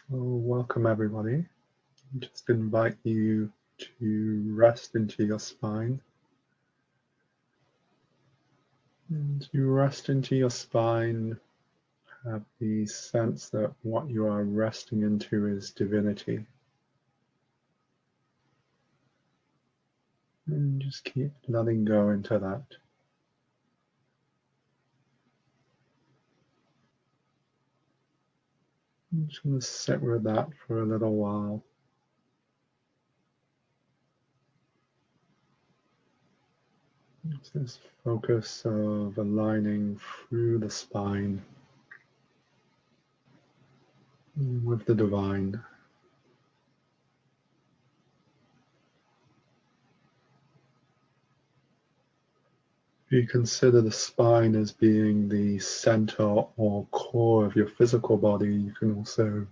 Well, welcome everybody. Just invite you to rest into your spine. And you rest into your spine, have the sense that what you are resting into is divinity. And just keep letting go into that. I'm just going to sit with that for a little while. It's this focus of aligning through the spine with the divine. If you consider the spine as being the center or core of your physical body, you can also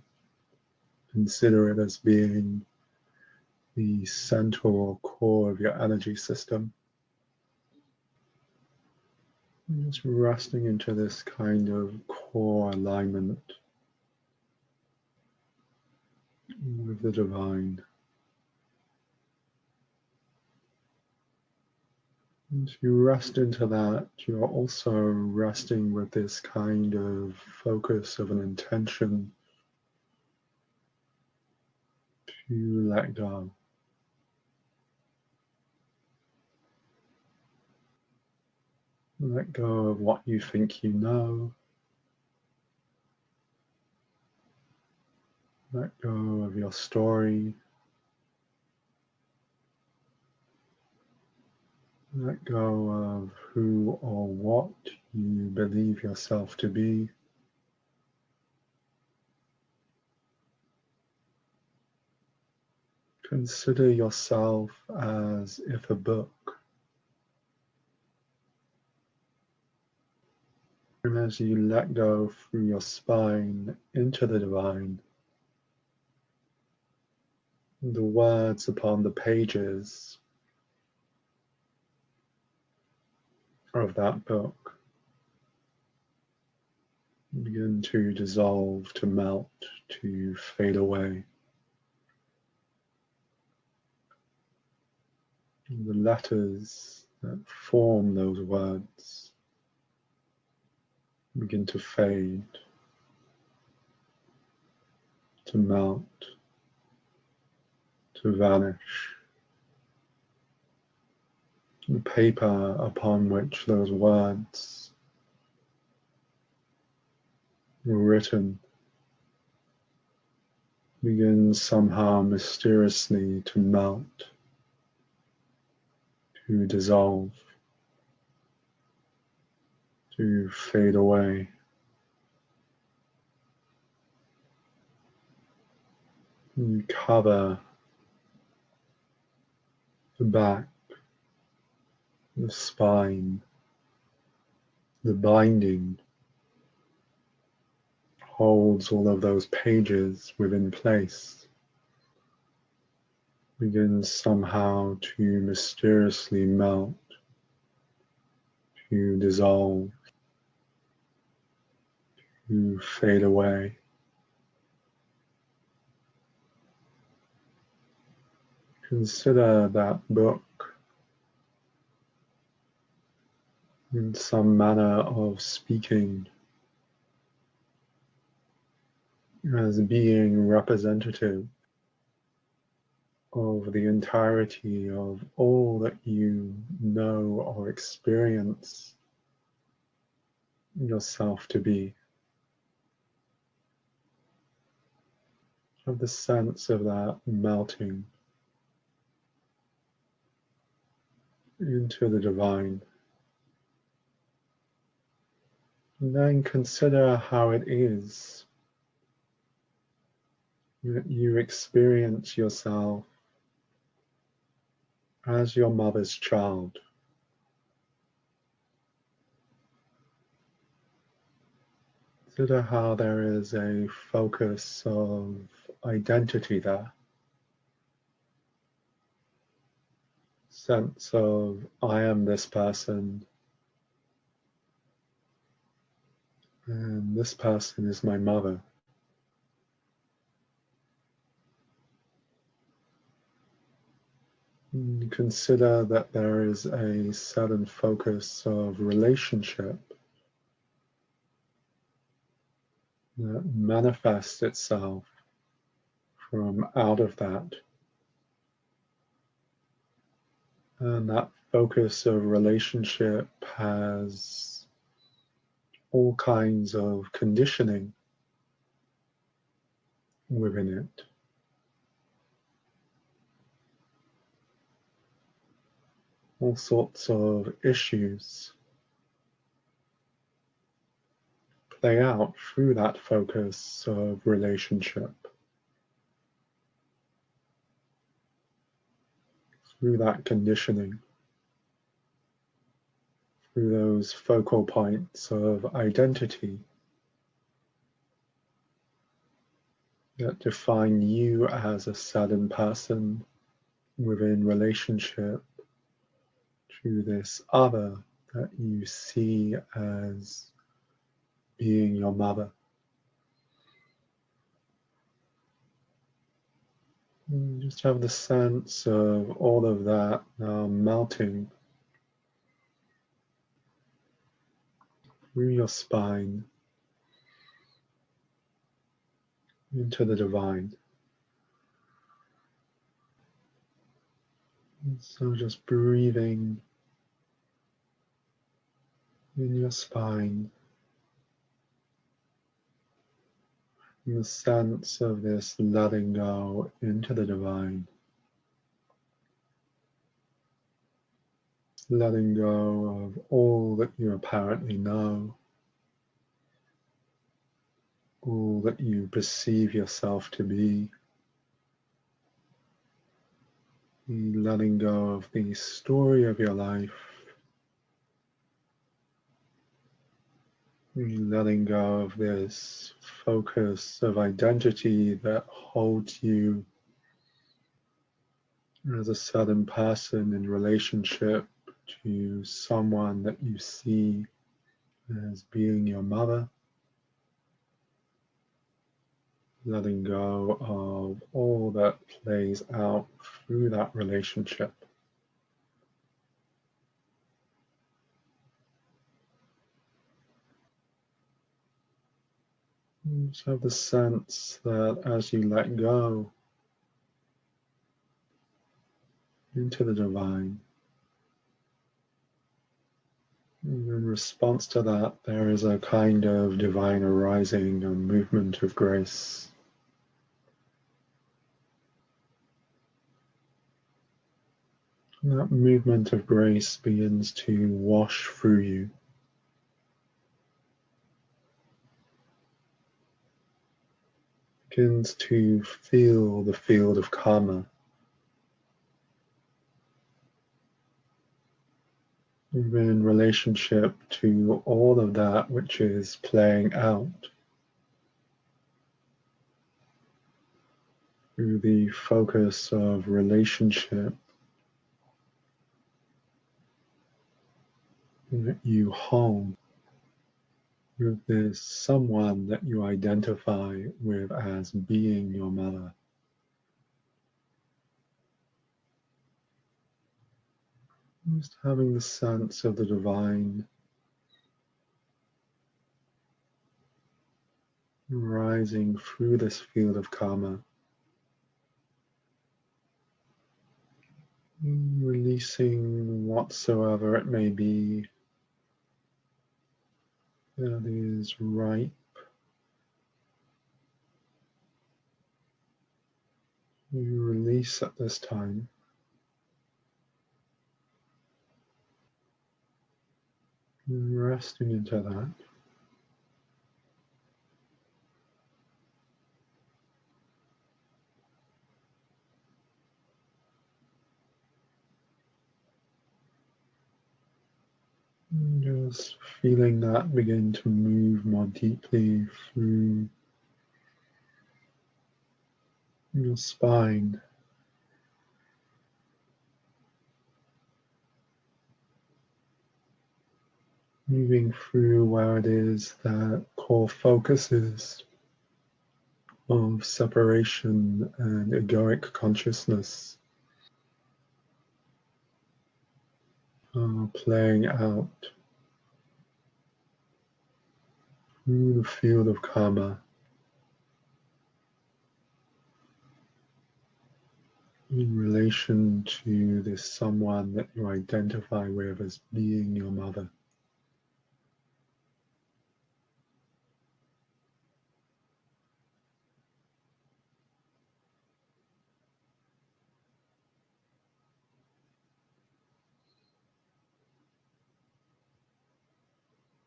consider it as being the center or core of your energy system. And just resting into this kind of core alignment with the divine. And as you rest into that, you're also resting with this kind of focus of an intention to let go. Let go of what you think you know. Let go of your story. Let go of who or what you believe yourself to be. Consider yourself as if a book. And as you let go through your spine into the divine, the words upon the pages of that book begin to dissolve, to melt, to fade away. And the letters that form those words begin to fade, to melt, to vanish. The paper upon which those words were written begins somehow mysteriously to melt, to dissolve, to fade away. You cover the back, the spine, the binding holds all of those pages within place, begins somehow to mysteriously melt, to dissolve, to fade away. Consider that book in some manner of speaking as being representative of the entirety of all that you know or experience yourself to be. Have the sense of that melting into the divine. And then consider how it is that you experience yourself as your mother's child. Consider how there is a focus of identity there. Sense of, I am this person, and this person is my mother. consider that there is a sudden focus of relationship that manifests itself from out of that. And that focus of relationship has all kinds of conditioning within it. All sorts of issues play out through that focus of relationship, through that conditioning, through those focal points of identity that define you as a certain person within relationship to this other that you see as being your mother. And just have the sense of all of that now melting through your spine into the divine. And so just breathing in your spine, and the sense of this letting go into the divine, letting go of all that you apparently know, all that you perceive yourself to be, letting go of the story of your life, letting go of this focus of identity that holds you as a certain person in relationship to someone that you see as being your mother, letting go of all that plays out through that relationship. Just have the sense that as you let go into the divine, in response to that, there is a kind of divine arising, a movement of grace. And that movement of grace begins to wash through you. Begins to feel the field of karma. In relationship to all of that which is playing out through the focus of relationship that you hold with this someone that you identify with as being your mother. Just having the sense of the divine rising through this field of karma, releasing whatsoever it may be that is ripe. You release at this time. Resting into that. And just feeling that begin to move more deeply through your spine. Moving through where it is that core focus is of separation and egoic consciousness. are playing out through the field of karma in relation to this someone that you identify with as being your mother.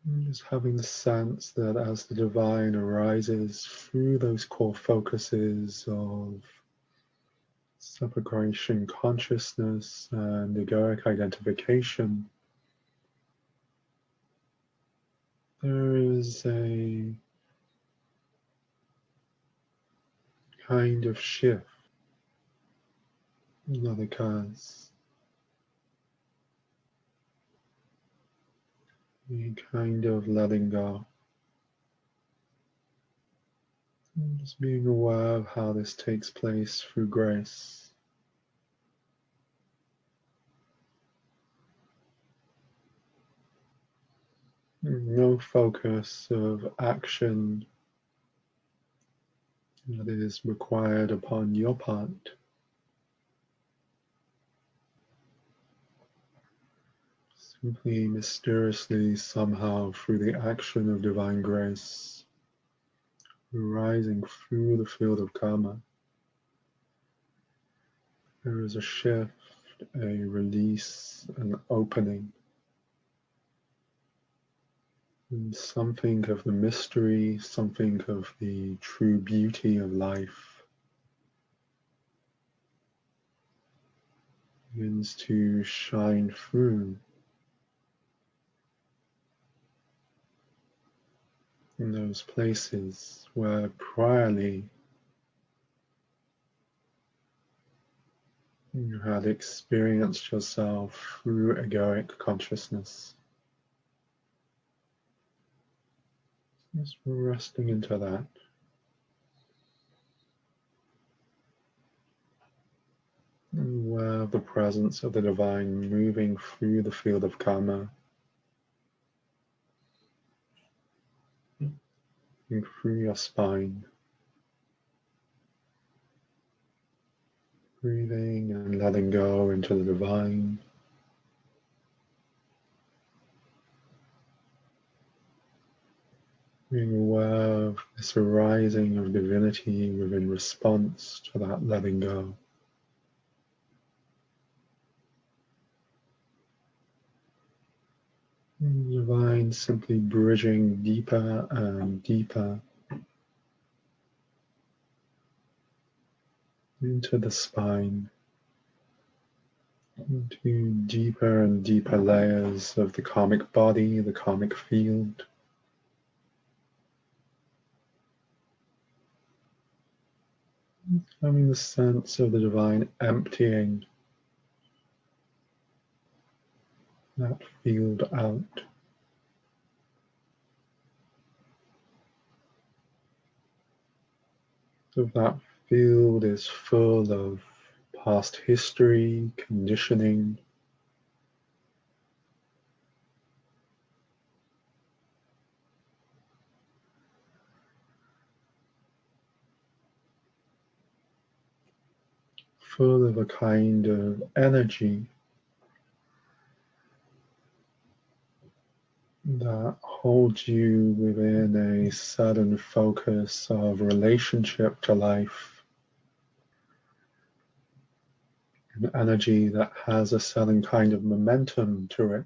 And just having the sense that as the divine arises through those core focuses of separation consciousness and egoic identification, there is a kind of shift that occurs, a kind of letting go. And just being aware of how this takes place through grace. No focus of action that is required upon your part. Simply mysteriously, somehow, through the action of divine grace, rising through the field of karma, there is a shift, a release, an opening, and something of the mystery, something of the true beauty of life begins to shine through in those places where priorly you had experienced yourself through egoic consciousness. Just resting into that. And aware of the presence of the divine moving through the field of karma and through your spine. Breathing and letting go into the divine. Being aware of this arising of divinity within response to that letting go. And the divine simply bridging deeper and deeper into the spine, into deeper and deeper layers of the karmic body, the karmic field. Having the sense of the divine emptying that field out. So that field is full of past history, conditioning, full of a kind of energy that holds you within a sudden focus of relationship to life, an energy that has a certain kind of momentum to it.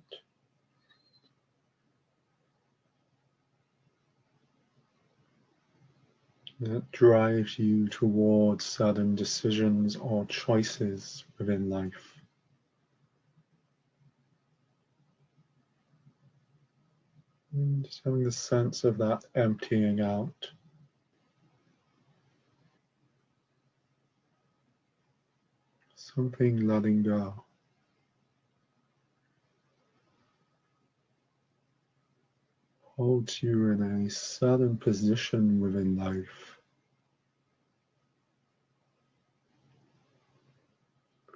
That drives you towards certain decisions or choices within life. And just having the sense of that emptying out. Something letting go. Holds you in a certain position within life.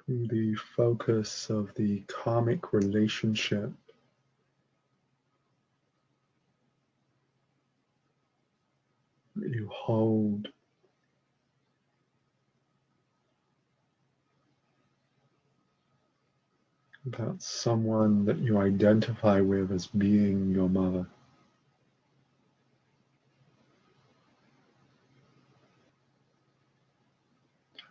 through the focus of the karmic relationship that you hold about someone that you identify with as being your mother.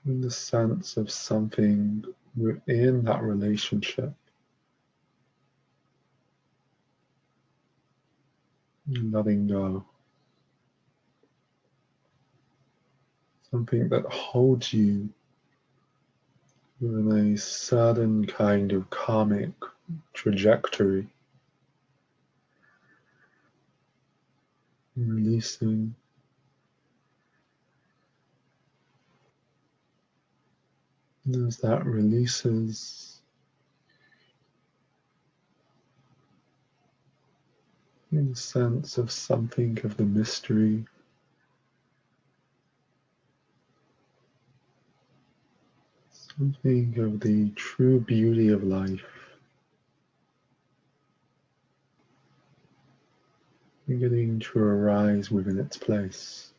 In the sense of something within that relationship, letting go, something that holds you in a certain kind of karmic trajectory, releasing as that releases, in the sense of something of the mystery, something of the true beauty of life, beginning to arise within its place.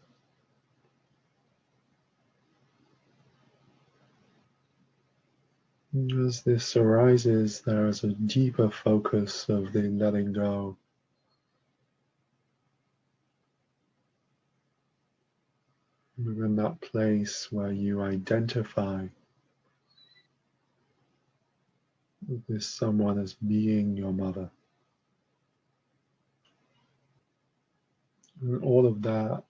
And as this arises, there is a deeper focus of the letting go. Within that place where you identify with this someone as being your mother. And all of that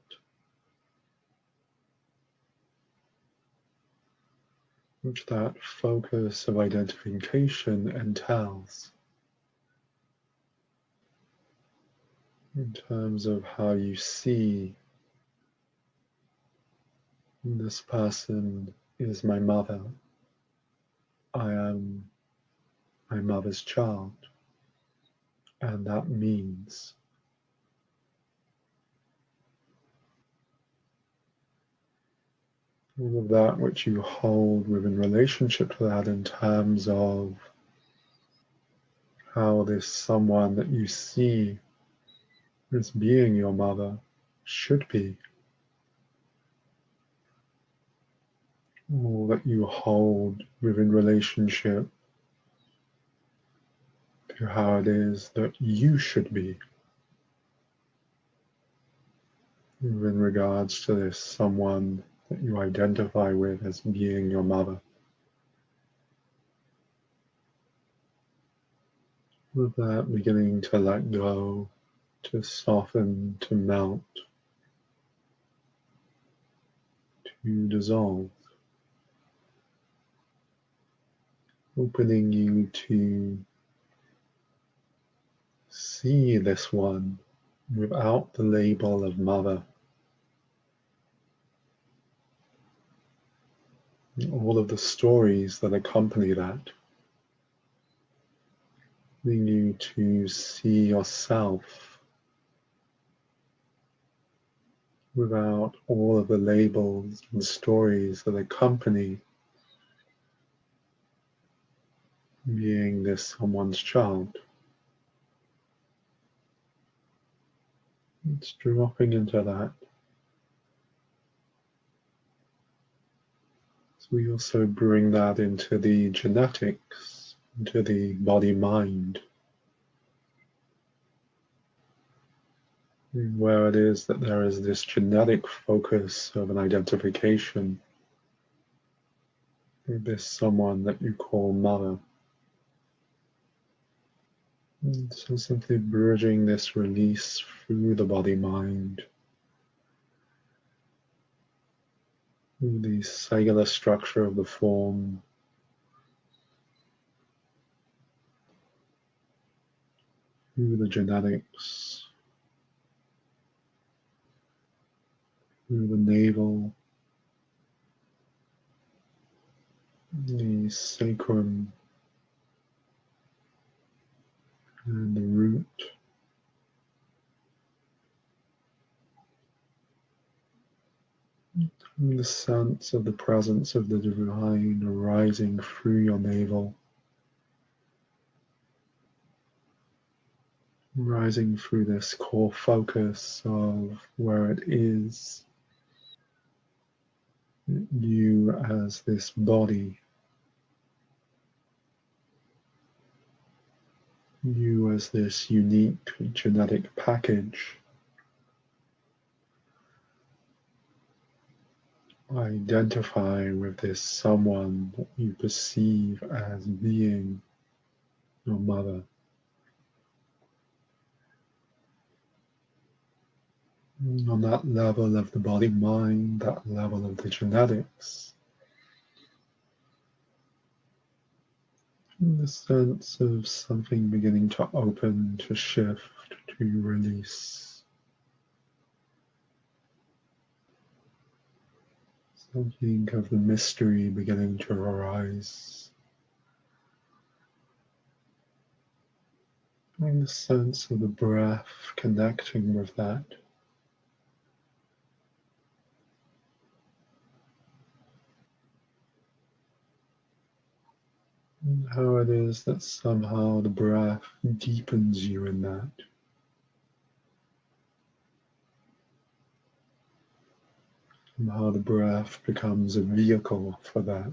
which that focus of identification entails in terms of how you see this person is my mother. I am my mother's child. And that means all of that which you hold within relationship to that in terms of how this someone that you see as being your mother should be, all that you hold within relationship to how it is that you should be in regards to this someone that you identify with as being your mother. With that beginning to let go, to soften, to melt, to dissolve, opening you to see this one without the label of mother, and all of the stories that accompany that, leading you to see yourself without all of the labels and stories that accompany being this someone's child. It's dropping into that. So we also bring that into the genetics, into the body-mind, where it is that there is this genetic focus of an identification with this someone that you call mother. And so simply bridging this release through the body-mind, through the cellular structure of the form, through the genetics, through the navel, the sacrum, and the root, The sense of the presence of the divine arising through your navel, rising through this core focus of where it is, you as this body, you as this unique genetic package, identify with this someone that you perceive as being your mother. On that level of the body-mind, that level of the genetics, the sense of something beginning to open, to shift, to release. Something of the mystery beginning to arise. And the sense of the breath connecting with that. And how it is that somehow the breath deepens you in that. Somehow the breath becomes a vehicle for that.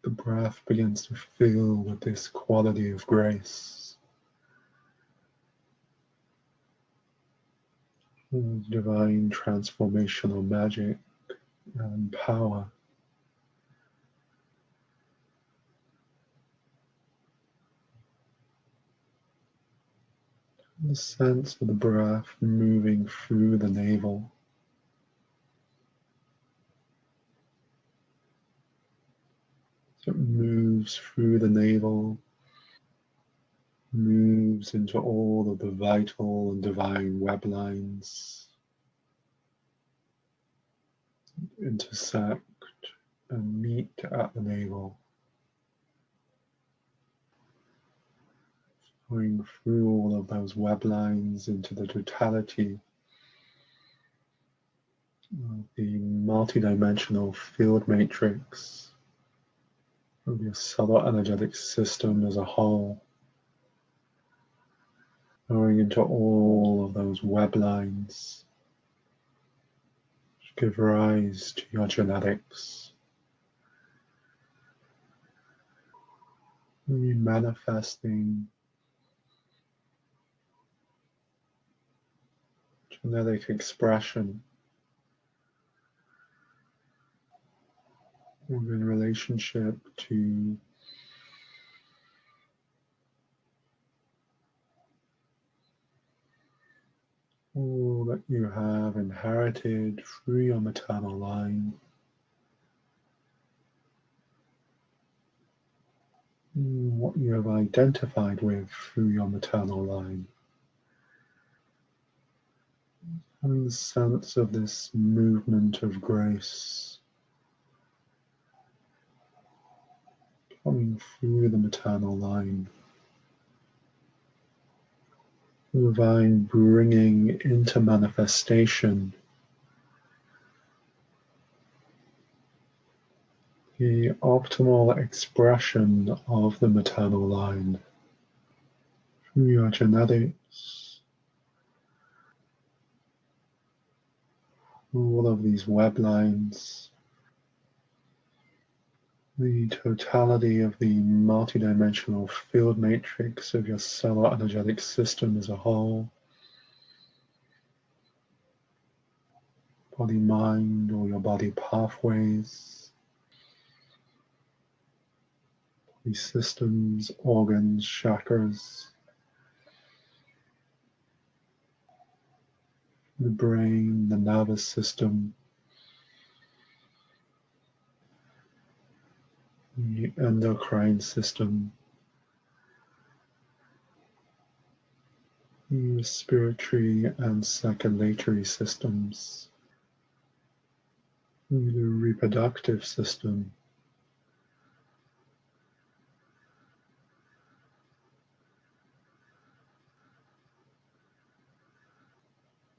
The breath begins to fill with this quality of grace, divine transformational magic and power. The sense of the breath moving through the navel. It moves through the navel, moves into all of the vital and divine web lines, intersect and meet at the navel, going through all of those web lines into the totality of the multidimensional field matrix of your solar energetic system as a whole, going into all of those web lines which give rise to your genetics, manifesting genetic expression in relationship to all that you have inherited through your maternal line, what you have identified with through your maternal line. Having the sense of this movement of grace coming through the maternal line. The divine bringing into manifestation the optimal expression of the maternal line through your genetics, all of these web lines, the totality of the multidimensional field matrix of your solar energetic system as a whole, body mind or your body pathways, body systems, organs, chakras, the brain, the nervous system, the endocrine system, the respiratory and circulatory systems, the reproductive system,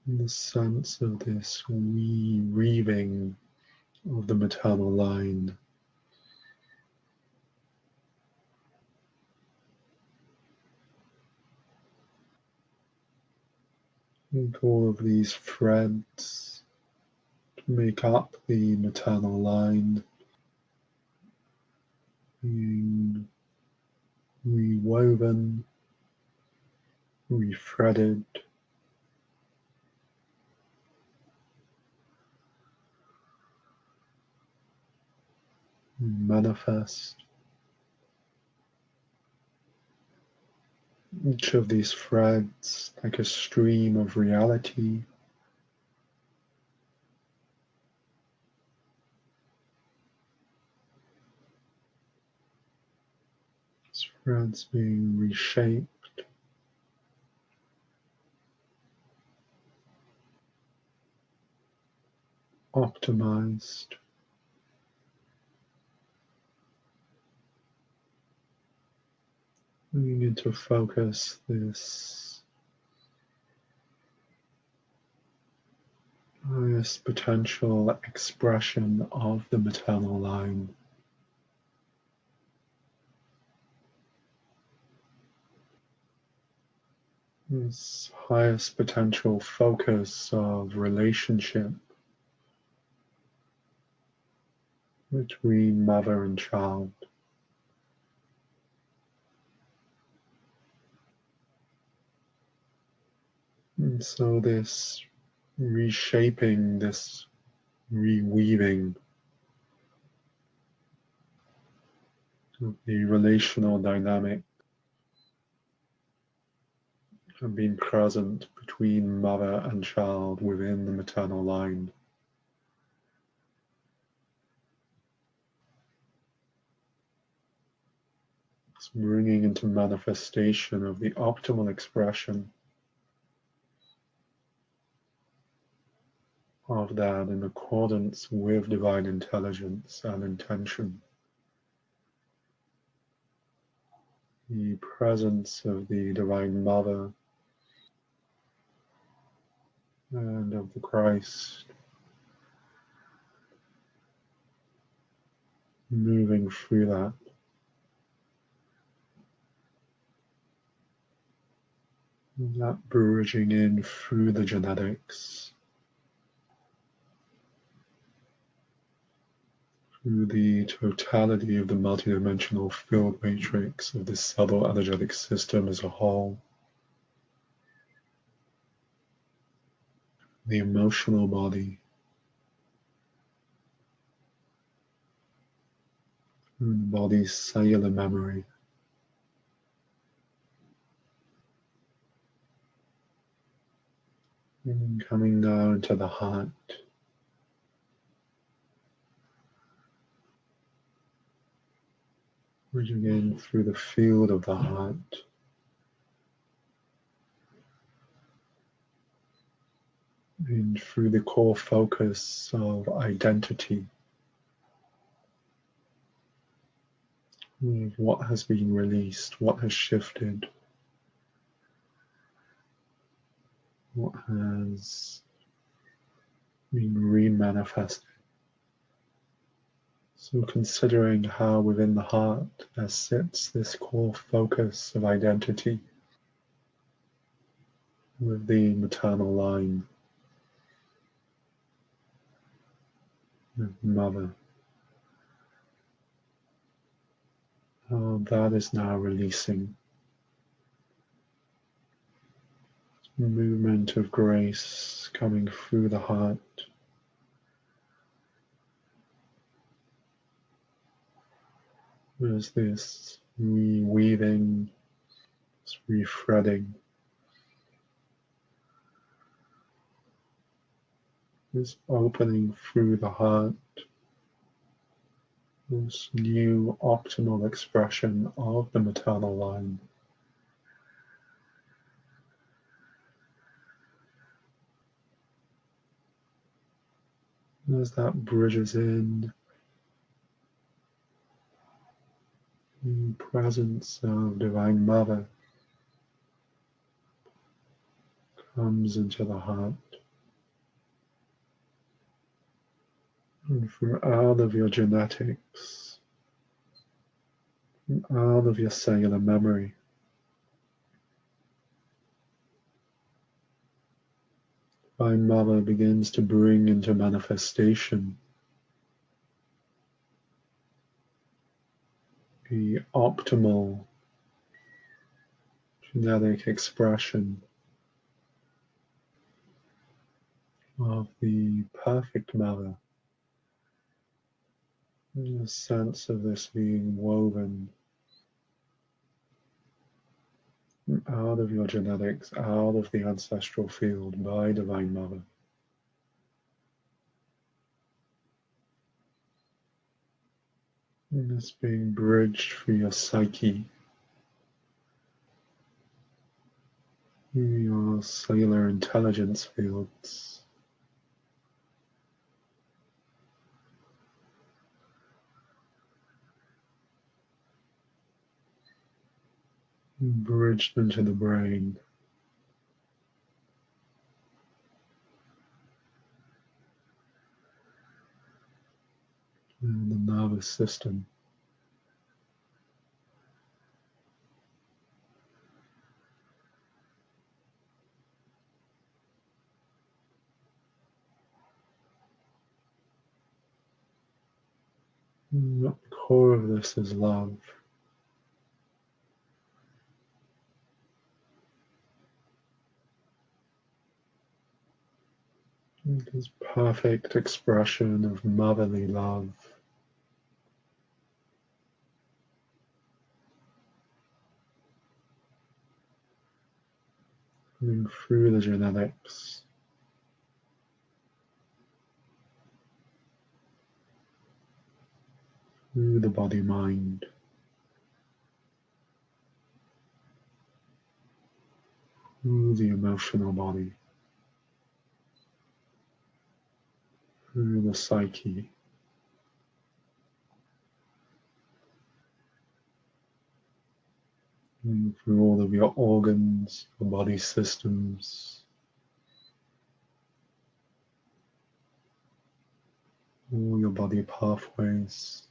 And the sense of this weaving of the maternal line. And all of these threads make up the maternal line, being rewoven, rethreaded, manifest. Each of these threads, like a stream of reality, threads being reshaped, optimized, bringing into focus this highest potential expression of the maternal line. This highest potential focus of relationship between mother and child. And so this reshaping, this reweaving of the relational dynamic and being present between mother and child within the maternal line. It's bringing into manifestation of the optimal expression of that in accordance with divine intelligence and intention. The presence of the Divine Mother and of the Christ moving through that bridging in through the genetics, through the totality of the multidimensional field matrix of this subtle energetic system as a whole, the emotional body, through the body's cellular memory, and coming down to the heart, bridging in through the field of the heart, and through the core focus of identity, of what has been released, what has shifted, what has been remanifested. So considering how within the heart there sits this core focus of identity with the maternal line, with mother, how that is now releasing. Movement of grace coming through the heart. There's this reweaving, this rethreading, this opening through the heart, this new optimal expression of the maternal line. As that bridges in, the presence of Divine Mother comes into the heart. And from out of your genetics, from out of your cellular memory, Divine Mother begins to bring into manifestation the optimal genetic expression of the perfect mother. And the sense of this being woven out of your genetics, out of the ancestral field by Divine Mother. And this being bridged through your psyche, through your cellular intelligence fields, bridged into the brain, and the nervous system. And at the core of this is love. This perfect expression of motherly love. Coming through the genetics, through the body-mind, through the emotional body, through the psyche, and through all of your organs, your body systems, all your body pathways.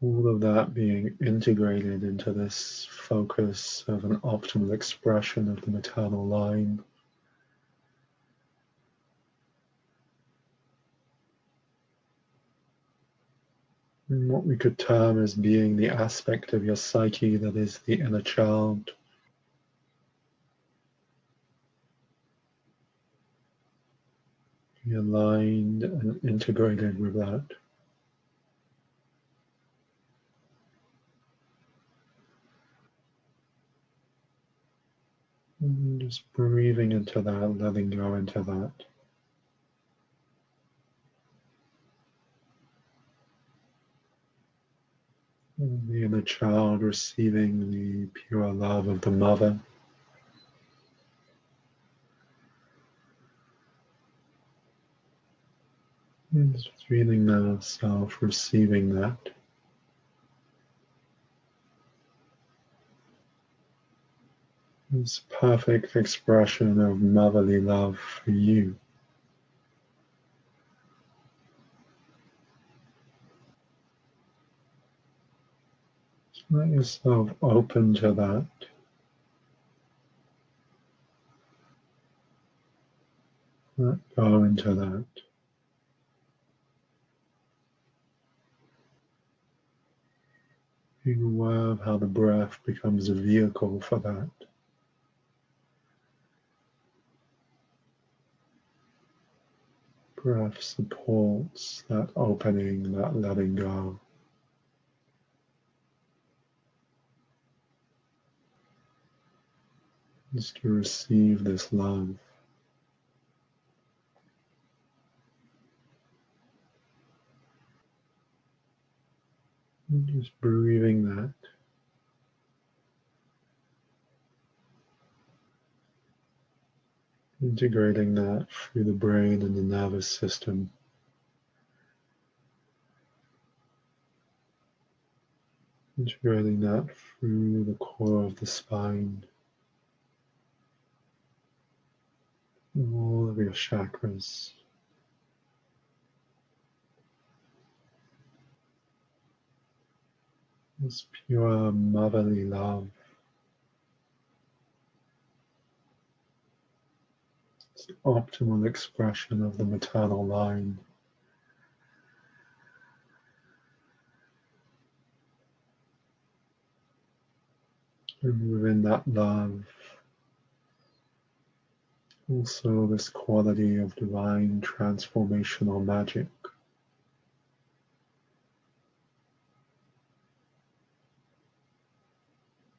All of that being integrated into this focus of an optimal expression of the maternal line. And what we could term as being the aspect of your psyche that is the inner child. Be aligned and integrated with that. And just breathing into that, letting go into that. And the inner child receiving the pure love of the mother. And just feeling the self receiving that. This perfect expression of motherly love for you. Just let yourself open to that. Let go into that. Being aware of how the breath becomes a vehicle for that. Breath supports that opening, that letting go. Just to receive this love. And just breathing that. Integrating that through the brain and the nervous system. Integrating that through the core of the spine. all of your chakras. This pure motherly love. It's the optimal expression of the maternal line. And within that love, also this quality of divine transformational magic.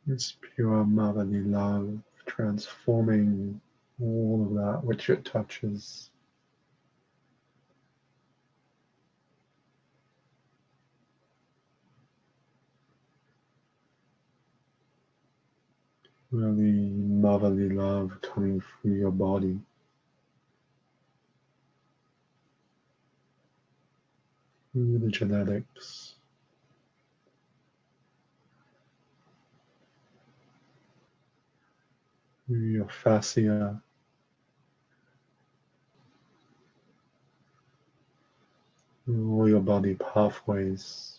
This pure motherly love transforming all of that which it touches. Really motherly love coming through your body. Through the genetics. Through your fascia. Through all your body pathways.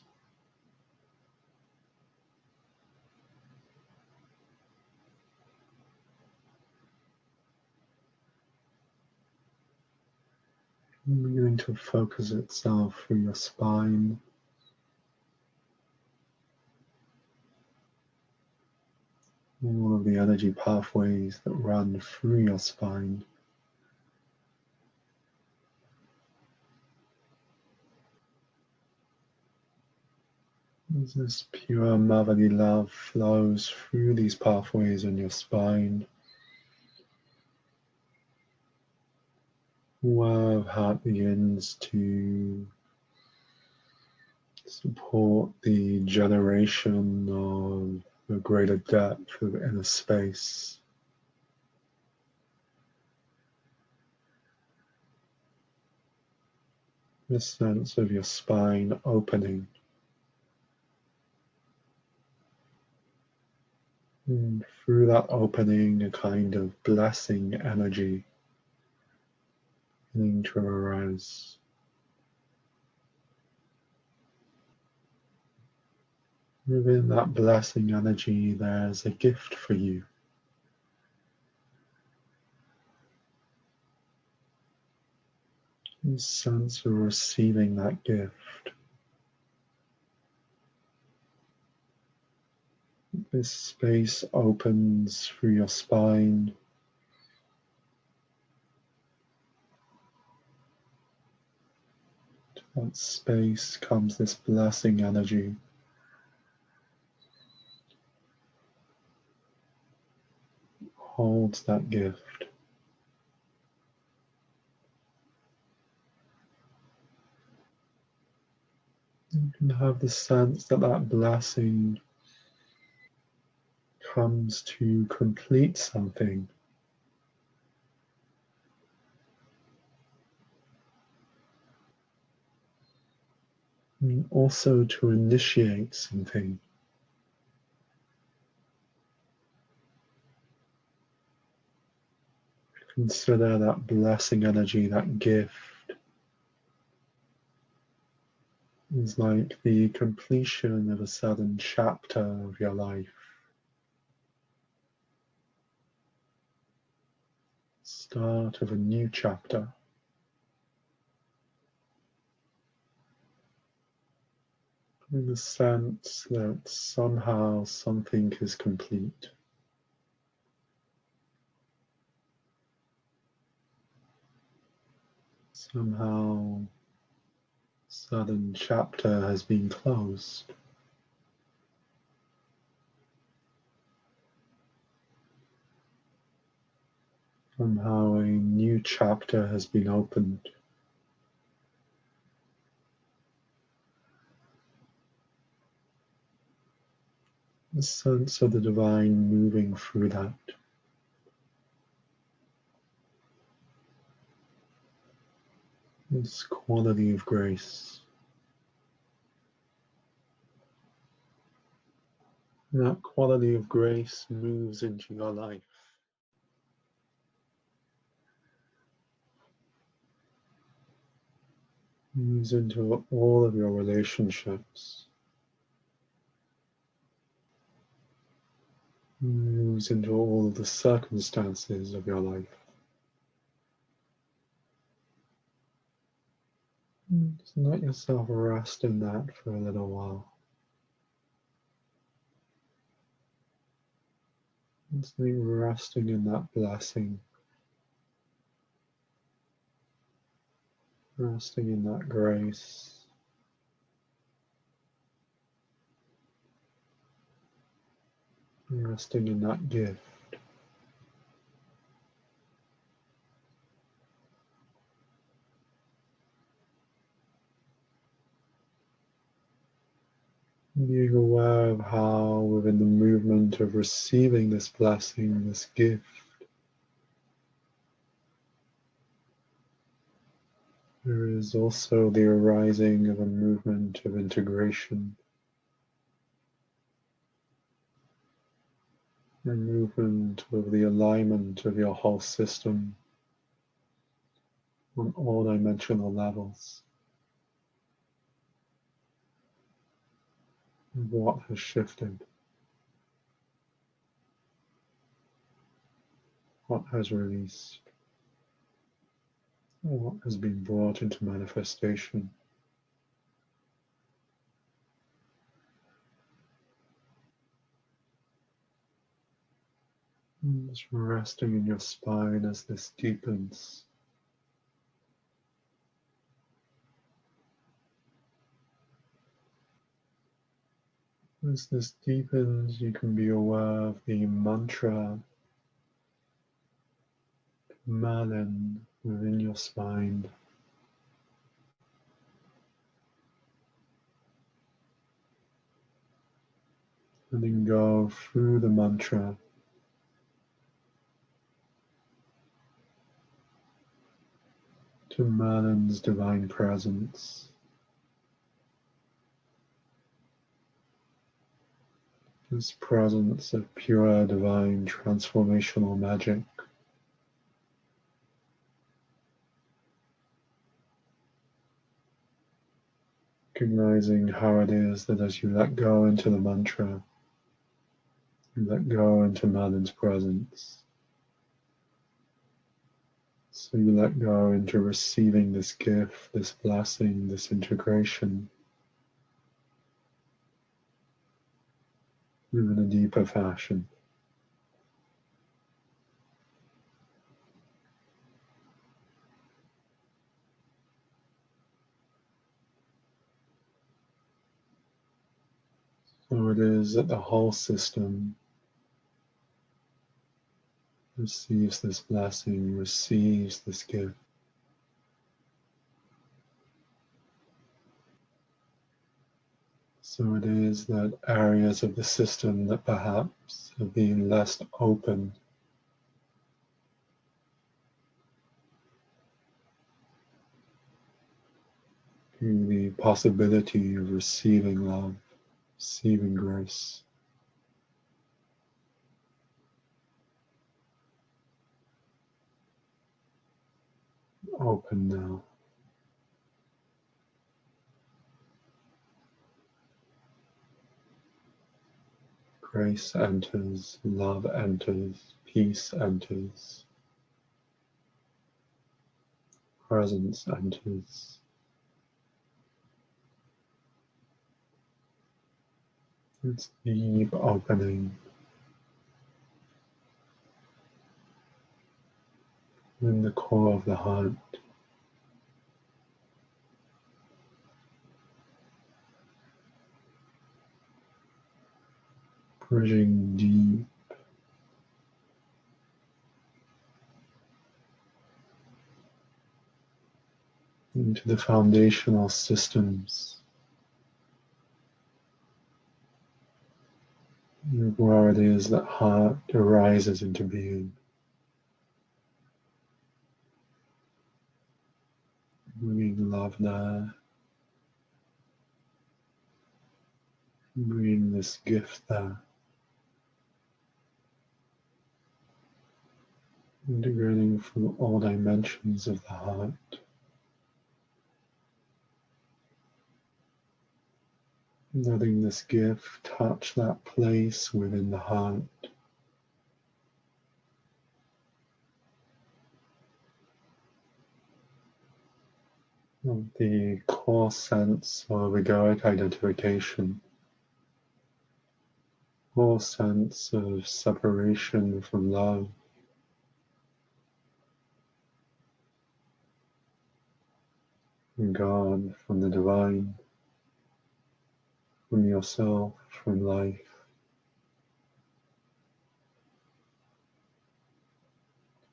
Beginning to focus itself through your spine. All of the energy pathways that run through your spine. As this pure motherly love flows through these pathways in your spine, well of heart begins to support the generation of a greater depth of inner space. This sense of your spine opening. And through that opening, a kind of blessing energy beginning to arise. Within that blessing energy, there's a gift for you. A sense of receiving that gift. This space opens through your spine. To that space comes this blessing energy. Holds that gift. You can have the sense that that blessing comes to complete something. And also to initiate something. Consider that blessing energy, that gift, is like the completion of a certain chapter of your life. Start of a new chapter. In the sense that somehow something is complete. Somehow a certain chapter has been closed. Somehow a new chapter has been opened. The sense of the divine moving through that. This quality of grace. That quality of grace moves into your life. moves into all of your relationships, moves into all of the circumstances of your life. Just let yourself rest in that for a little while. Just be resting in that blessing, resting in that grace, resting in that gift. Being aware of how within the movement of receiving this blessing, this gift, there is also the arising of a movement of integration, a movement of the alignment of your whole system on all dimensional levels. What has shifted? What has released? What has been brought into manifestation? Just resting in your spine as this deepens. As this deepens, you can be aware of the mantra Malin within your spine. And then go through the mantra to Malin's divine presence. This presence of pure divine transformational magic. Recognizing how it is that as you let go into the mantra, you let go into Malin's presence. So you let go into receiving this gift, this blessing, this integration, in a deeper fashion. So it is that the whole system receives this blessing, receives this gift. So it is that areas of the system that perhaps have been less open to the possibility of receiving love, receiving grace, open now. Grace enters, love enters, peace enters, presence enters. It's deep opening in the core of the heart. Bridging deep into the foundational systems where it is that heart arises into being. Bringing love there, bringing this gift there, integrating through all dimensions of the heart. Letting this gift touch that place within the heart. Of the core sense of egoic identification, or sense of separation from love, from God, from the divine, from yourself, from life.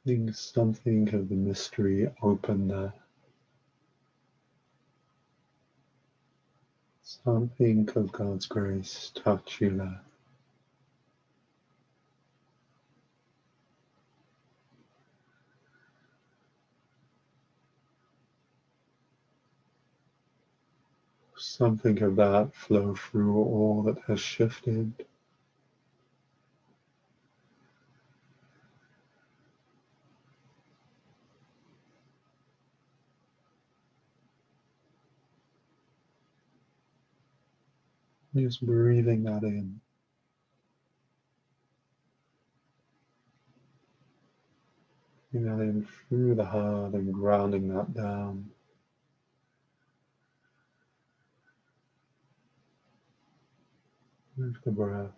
Letting something of the mystery open there. Something of God's grace touch you there. Something of that flow through all that has shifted. Just breathing that in. Breathing that in through the heart and grounding that down. With the breath.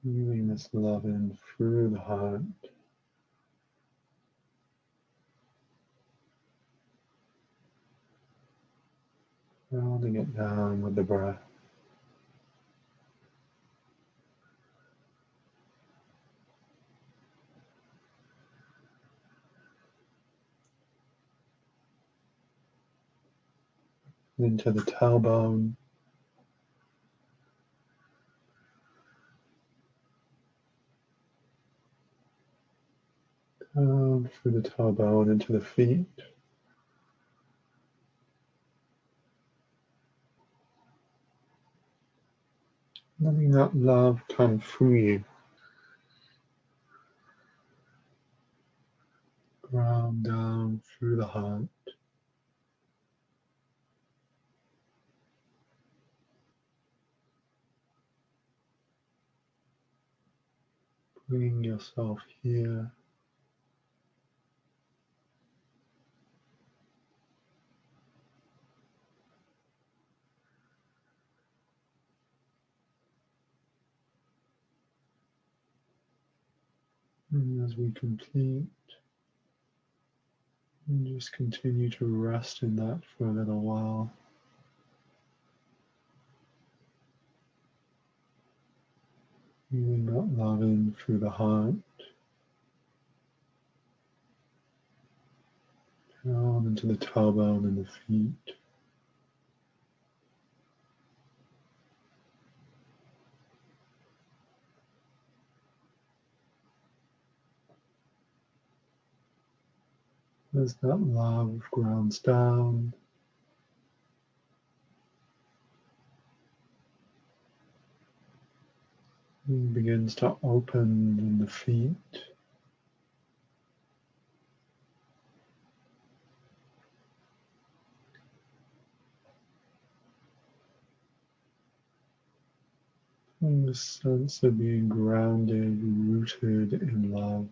Breathing this love in through the heart. Grounding it down with the breath. Into the tailbone. Down through the tailbone into the feet. Letting that love come through you. Ground down through the heart. Bringing yourself here. And as we complete, and just continue to rest in that for a little while. Feeling that love in through the heart, down into the tailbone and the feet. As that love grounds down, and begins to open in the feet. And the sense of being grounded, rooted in love.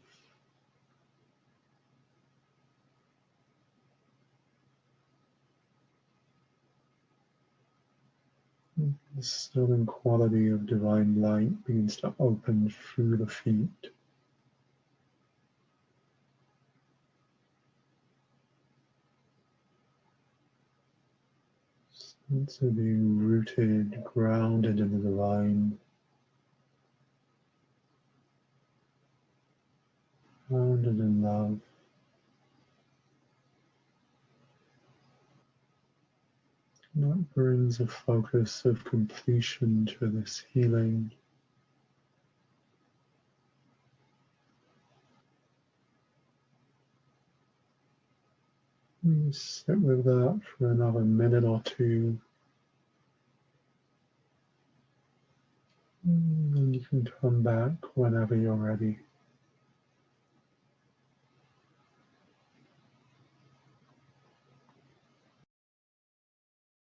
The southern quality of divine light begins to open through the feet. Sense of being rooted, grounded in the divine. Grounded in love. And that brings a focus of completion to this healing. You sit with that for another minute or two. And you can come back whenever you're ready.